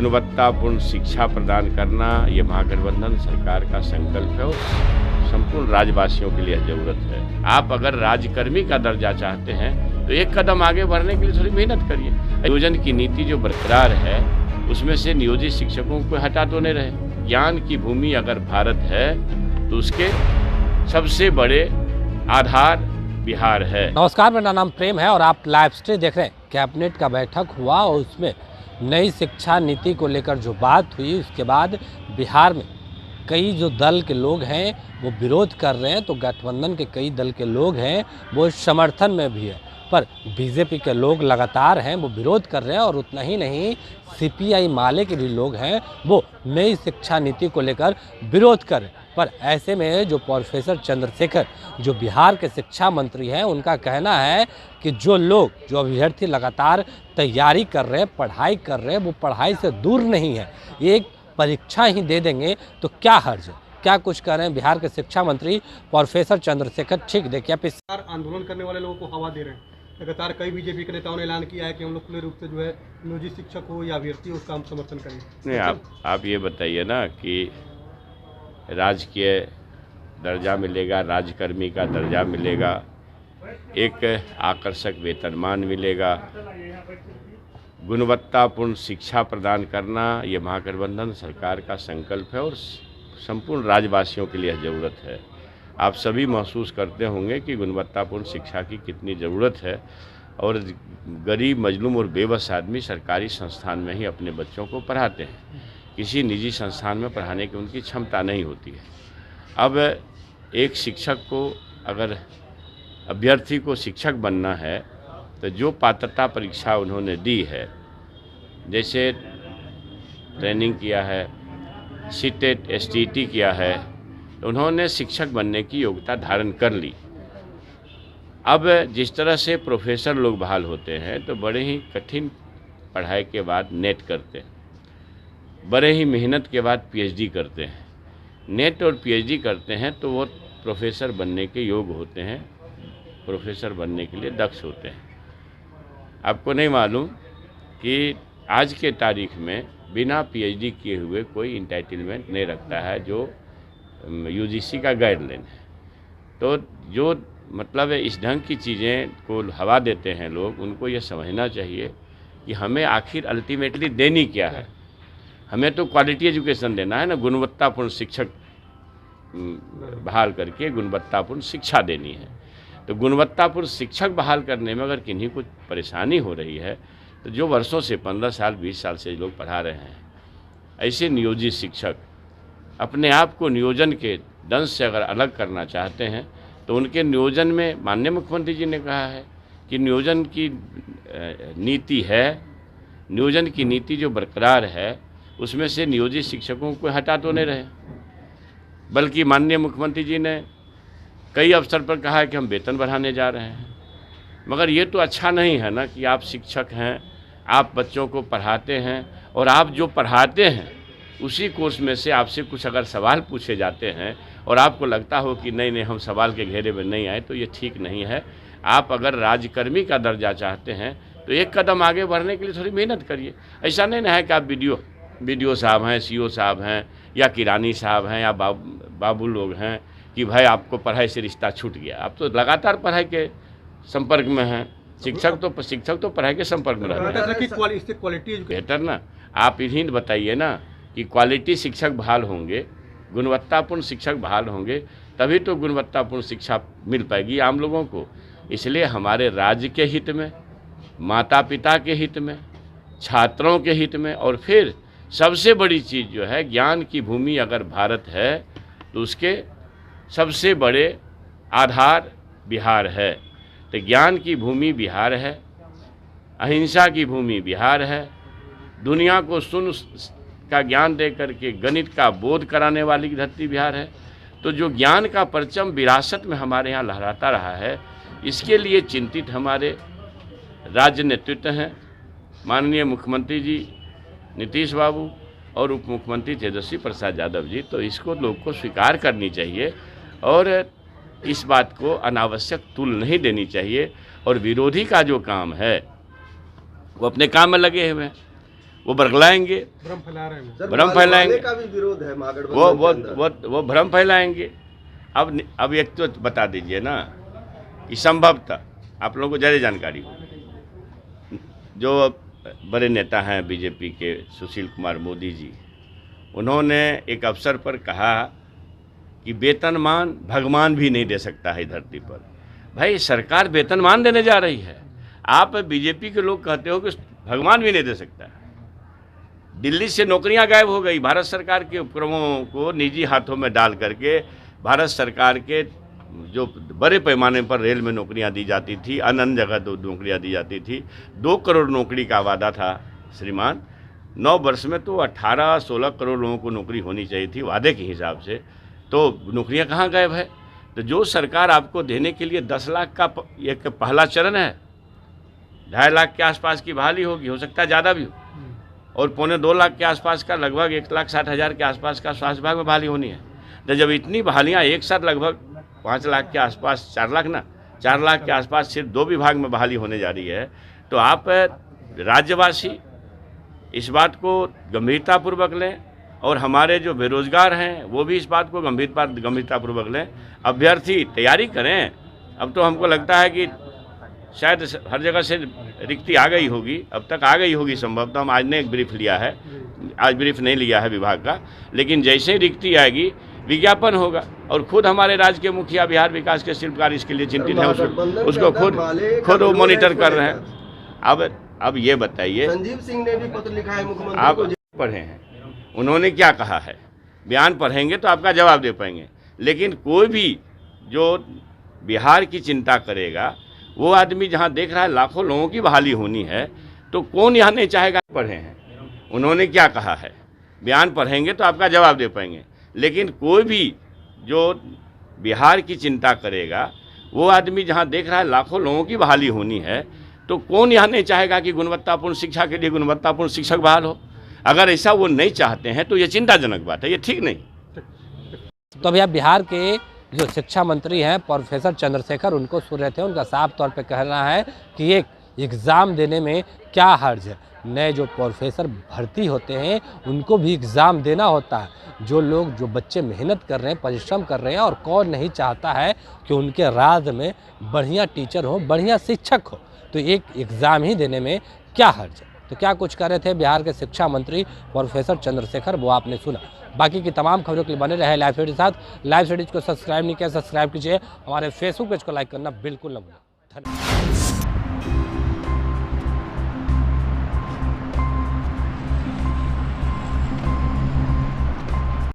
गुणवत्तापूर्ण शिक्षा प्रदान करना ये महागठबंधन सरकार का संकल्प है और संपूर्ण राज्यवासियों के लिए जरूरत है। आप अगर राज्यकर्मी का दर्जा चाहते हैं तो एक कदम आगे बढ़ने के लिए थोड़ी मेहनत करिए। नियोजन की नीति जो बरकरार है उसमें से नियोजित शिक्षकों को हटा तो नहीं रहे। ज्ञान की भूमि अगर भारत है तो उसके सबसे बड़े आधार बिहार है। नमस्कार, मेरा नाम प्रेम है और आप लाइव स्ट्रीम देख रहे हैं। कैबिनेट का बैठक हुआ और उसमें नई शिक्षा नीति को लेकर जो बात हुई, उसके बाद बिहार में कई जो दल के लोग हैं वो विरोध कर रहे हैं, तो गठबंधन के कई दल के लोग हैं वो समर्थन में भी है, पर बीजेपी के लोग लगातार हैं वो विरोध कर रहे हैं। और उतना ही नहीं, सीपीआई माले के भी लोग हैं वो नई शिक्षा नीति को लेकर विरोध कर रहे हैं। पर ऐसे में जो प्रोफेसर चंद्रशेखर जो बिहार के शिक्षा मंत्री हैं, उनका कहना है कि जो अभ्यर्थी लगातार तैयारी कर रहे हैं, पढ़ाई कर रहे हैं, वो पढ़ाई से दूर नहीं है, एक परीक्षा ही दे देंगे तो क्या हर्ज है। क्या कुछ कह रहे हैं बिहार के शिक्षा मंत्री प्रोफेसर चंद्रशेखर, ठीक देखिए आप। इस आंदोलन करने वाले लोगों को हवा दे रहे हैं। लगातार कई बीजेपी के नेताओं ने ऐलान किया है कि हम लोग खुले रूप से जो है नियोजित शिक्षक हो या अभ्यर्थी हो उसका हम समर्थन करेंगे। नहीं, आप ये बताइए ना कि राजकीय दर्जा मिलेगा, राज्यकर्मी का दर्जा मिलेगा, एक आकर्षक वेतनमान मिलेगा, गुणवत्तापूर्ण शिक्षा प्रदान करना ये महागठबंधन सरकार का संकल्प है और संपूर्ण राज्यवासियों के लिए ज़रूरत है। आप सभी महसूस करते होंगे कि गुणवत्तापूर्ण शिक्षा की कितनी ज़रूरत है और गरीब, मजलूम और बेबस आदमी सरकारी संस्थान में ही अपने बच्चों को पढ़ाते हैं। किसी निजी संस्थान में पढ़ाने की उनकी क्षमता नहीं होती है। अब एक शिक्षक को, अगर अभ्यर्थी को शिक्षक बनना है तो जो पात्रता परीक्षा उन्होंने दी है, जैसे ट्रेनिंग किया है, सीटेट, एसटीटी किया है, उन्होंने शिक्षक बनने की योग्यता धारण कर ली। अब जिस तरह से प्रोफेसर लोग बहाल होते हैं तो बड़े ही कठिन पढ़ाई के बाद नेट करते हैं, बड़े ही मेहनत के बाद पीएचडी करते हैं। नेट और पीएचडी करते हैं तो वो प्रोफेसर बनने के योग्य होते हैं, प्रोफेसर बनने के लिए दक्ष होते हैं। आपको नहीं मालूम कि आज के तारीख में बिना पीएचडी किए हुए कोई इंटाइटलमेंट नहीं रखता है, जो यूजीसी का गाइडलाइन है। तो जो मतलब इस ढंग की चीज़ें को हवा देते हैं लोग, उनको ये समझना चाहिए कि हमें आखिर अल्टीमेटली देनी क्या है। हमें तो क्वालिटी एजुकेशन देना है ना, गुणवत्तापूर्ण शिक्षक बहाल करके गुणवत्तापूर्ण शिक्षा देनी है। तो गुणवत्तापूर्ण शिक्षक बहाल करने में अगर किन्हीं को परेशानी हो रही है तो जो वर्षों से 15 साल 20 साल से लोग पढ़ा रहे हैं, ऐसे नियोजित शिक्षक अपने आप को नियोजन के दंश से अगर अलग करना चाहते हैं तो उनके नियोजन में, माननीय मुख्यमंत्री जी ने कहा है कि नियोजन की नीति है, नियोजन की नीति जो बरकरार है उसमें से नियोजित शिक्षकों को हटा तो नहीं रहे, बल्कि माननीय मुख्यमंत्री जी ने कई अवसर पर कहा है कि हम वेतन बढ़ाने जा रहे हैं। मगर ये तो अच्छा नहीं है ना कि आप शिक्षक हैं, आप बच्चों को पढ़ाते हैं और आप जो पढ़ाते हैं उसी कोर्स में से आपसे कुछ अगर सवाल पूछे जाते हैं और आपको लगता हो कि नहीं हम सवाल के घेरे में नहीं आए, तो ये ठीक नहीं है। आप अगर राज्यकर्मी का दर्जा चाहते हैं तो एक कदम आगे बढ़ने के लिए थोड़ी मेहनत करिए। ऐसा नहीं है कि आप बीडीओ साहब हैं, सीओ साहब हैं या किरानी साहब हैं या बाबू लोग हैं कि भाई आपको पढ़ाई से रिश्ता छूट गया। आप तो लगातार पढ़ाई के संपर्क में हैं। शिक्षक तो पढ़ाई के संपर्क में रहते हैं। क्वालिटी बेहतर ना, आप इन्हीं बताइए ना कि क्वालिटी शिक्षक बहाल होंगे, गुणवत्तापूर्ण शिक्षक बहाल होंगे, तभी तो गुणवत्तापूर्ण शिक्षा मिल पाएगी आम लोगों को। इसलिए हमारे राज्य के हित में, माता पिता के हित में, छात्रों के हित में, और फिर सबसे बड़ी चीज़ जो है, ज्ञान की भूमि अगर भारत है तो उसके सबसे बड़े आधार बिहार है। तो ज्ञान की भूमि बिहार है, अहिंसा की भूमि बिहार है, दुनिया को शून्य का ज्ञान दे करके गणित का बोध कराने वाली धरती बिहार है। तो जो ज्ञान का परचम विरासत में हमारे यहाँ लहराता रहा है, इसके लिए चिंतित हमारे राज्य नेतृत्व हैं, माननीय मुख्यमंत्री जी नीतीश बाबू और उप मुख्यमंत्री तेजस्वी प्रसाद यादव जी। तो इसको लोग को स्वीकार करनी चाहिए और इस बात को अनावश्यक तुल नहीं देनी चाहिए। और विरोधी का जो काम है वो अपने काम में लगे हुए हैं। वो बरगलाएंगे, भ्रम फैला रहे हैं। भ्रम फैलाएंगे, का भी विरोध है महागठबंधन वो भ्रम फैलाएंगे। अब एक तो बता दीजिए ना कि संभवतः आप लोगों को ज़्यादा जानकारी हो, जो बड़े नेता हैं बीजेपी के सुशील कुमार मोदी जी, उन्होंने एक अवसर पर कहा कि वेतनमान भगवान भी नहीं दे सकता है धरती पर। भाई सरकार वेतनमान देने जा रही है, आप बीजेपी के लोग कहते हो कि भगवान भी नहीं दे सकता है। दिल्ली से नौकरियां गायब हो गई, भारत सरकार के उपक्रमों को निजी हाथों में डाल करके भारत सरकार के जो बड़े पैमाने पर रेल में नौकरियां दी जाती थी, अन्य जगह नौकरियां दी जाती थी। 2 करोड़ नौकरी का वादा था श्रीमान, 9 वर्ष में तो 18-16 करोड़ लोगों को नौकरी होनी चाहिए थी वादे के हिसाब से, तो नौकरियां कहाँ गायब है। तो जो सरकार आपको देने के लिए 10 लाख का एक पहला चरण है, 2.5 लाख के आसपास की बहाली होगी, हो सकता है ज़्यादा भी हो, और 1.25-2 लाख के आसपास का लगभग 1,60,000 के आसपास का स्वास्थ्य विभाग में बहाली होनी है। तो जब इतनी बहालियाँ एक साथ लगभग 5 लाख के आसपास, 4 लाख के आसपास सिर्फ 2 विभाग में बहाली होने जा रही है, तो आप राज्यवासी इस बात को गंभीरतापूर्वक लें, और हमारे जो बेरोजगार हैं वो भी इस बात को गंभीरतापूर्वक लें। अभ्यर्थी तैयारी करें। अब तो हमको लगता है कि शायद हर जगह से रिक्ति आ गई होगी, अब तक आ गई होगी संभवतः। हम आज ने एक ब्रीफ लिया है, आज ब्रीफ नहीं लिया है विभाग का, लेकिन जैसे ही रिक्ति आएगी विज्ञापन होगा, और खुद हमारे राज्य के मुखिया बिहार विकास के शिल्पकार इसके लिए चिंतित हैं, उसको खुद वो मॉनिटर कर रहे हैं। अब ये बताइए, संजीव सिंह ने भी पत्र लिखा है मुख्यमंत्री आप को, पढ़े हैं, उन्होंने क्या कहा है, बयान पढ़ेंगे तो आपका जवाब दे पाएंगे। लेकिन कोई भी जो बिहार की चिंता करेगा, वो आदमी जहाँ देख रहा है लाखों लोगों की बहाली होनी है, तो कौन यहाँ नहीं चाहेगा। पढ़े हैं, उन्होंने क्या कहा है, बयान पढ़ेंगे तो आपका जवाब दे पाएंगे। लेकिन कोई भी जो बिहार की चिंता करेगा, वो आदमी जहाँ देख रहा है लाखों लोगों की बहाली होनी है, तो कौन यहाँ नहीं चाहेगा कि गुणवत्तापूर्ण शिक्षा के लिए गुणवत्तापूर्ण शिक्षक बहाल हो। अगर ऐसा वो नहीं चाहते हैं तो ये चिंताजनक बात है, ये ठीक नहीं। तो अभी आप बिहार के जो शिक्षा मंत्री हैं प्रोफेसर चंद्रशेखर, उनको सुन रहे थे। उनका साफ तौर पे कहना है कि एक एग्ज़ाम देने में क्या हर्ज है। नए जो प्रोफेसर भर्ती होते हैं उनको भी एग्ज़ाम देना होता है। जो बच्चे मेहनत कर रहे हैं, परिश्रम कर रहे हैं, और कौन नहीं चाहता है कि उनके राज्य में बढ़िया टीचर हो, बढ़िया शिक्षक हो, तो एक एग्ज़ाम ही देने में क्या हर्ज है। तो क्या कुछ कर रहे थे बिहार के शिक्षा मंत्री प्रोफेसर चंद्रशेखर, वो आपने सुना। बाकी की तमाम खबरों के लिए बने रहे लाइव स्टडी के साथ। लाइव स्टडीज को सब्सक्राइब नहीं किया, सब्सक्राइब कीजिए। हमारे फेसबुक पेज को लाइक करना बिल्कुल न भूलें। धन्यवाद।